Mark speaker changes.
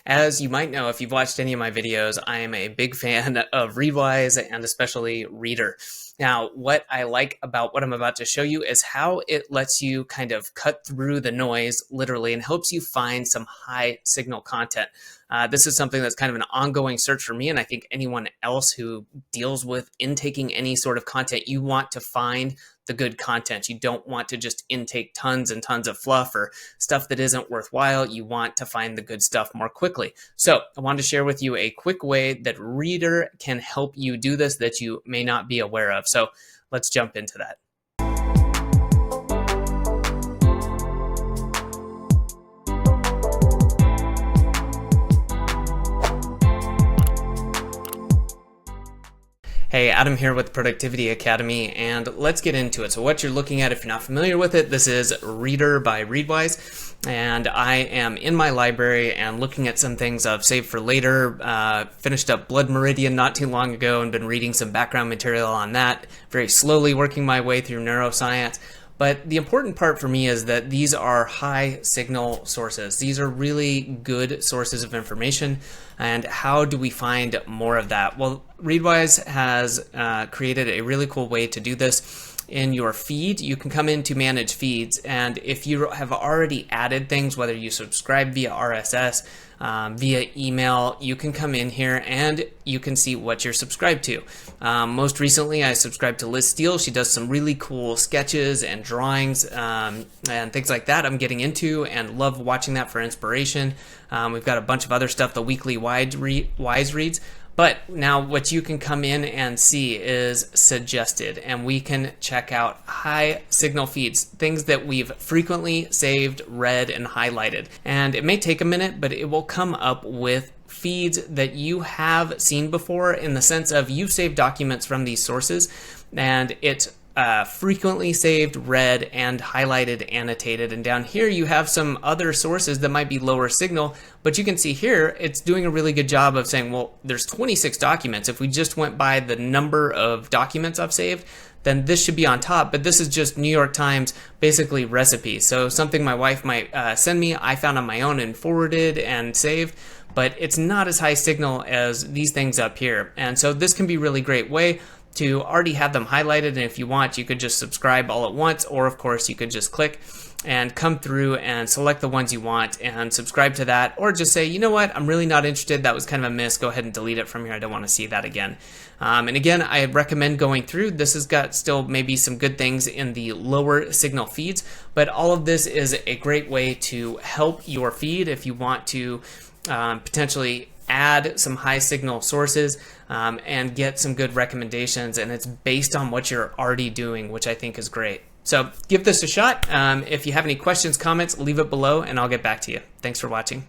Speaker 1: As you might know, if you've watched any of my videos, I am a big fan of Readwise and especially Reader. Now, what I like about what I'm about to show you is how it lets you kind of cut through the noise, literally, and helps you find some high signal content. This is something that's kind of an ongoing search for me, and I think anyone else who deals with intaking any sort of content, you want to find the good content. You don't want to just intake tons and tons of fluff or stuff that isn't worthwhile. You want to find the good stuff more quickly. So I wanted to share with you a quick way that Reader can help you do this that you may not be aware of. So let's jump into that. Hey, Adam here with Productivity Academy, and let's get into it. So what you're looking at, if you're not familiar with it, this is Reader by Readwise, and I am in my library and looking at some things I've saved for later. Finished up Blood Meridian not too long ago and been reading some background material on that, very slowly working my way through neuroscience. But the important part for me is that these are high signal sources. These are really good sources of information. And how do we find more of that? Well, Readwise has created a really cool way to do this. In your feed, you can come in to manage feeds, and if you have already added things, whether you subscribe via RSS, via email, you can come in here and you can see what you're subscribed to. Most recently, I subscribed to Liz Steele. She does some really cool sketches and drawings and things like that I'm getting into and love watching that for inspiration. We've got a bunch of other stuff, the weekly Wise Reads. But now what you can come in and see is suggested, and we can check out high signal feeds, things that we've frequently saved, read, and highlighted. And it may take a minute, but it will come up with feeds that you have seen before in the sense of you've saved documents from these sources, and it's frequently saved, read, and highlighted, annotated. And down here you have some other sources that might be lower signal, but you can see here it's doing a really good job of saying, well, there's 26 documents. If we just went by the number of documents I've saved, then this should be on top, but this is just New York Times, basically recipes. So something my wife might send me, I found on my own and forwarded and saved, but it's not as high signal as these things up here. And so this can be a really great way to already have them highlighted, and if you want, you could just subscribe all at once, or of course you could just click and come through and select the ones you want and subscribe to that, or just say, you know what, I'm really not interested, that was kind of a miss, go ahead and delete it from here, I don't want to see that again. And again, I recommend going through. This has got still maybe some good things in the lower signal feeds, but all of this is a great way to help your feed if you want to potentially add some high signal sources and get some good recommendations, and it's based on what you're already doing, which I think is great. So give this a shot. If you have any questions, comments, leave it below and I'll get back to you. Thanks for watching.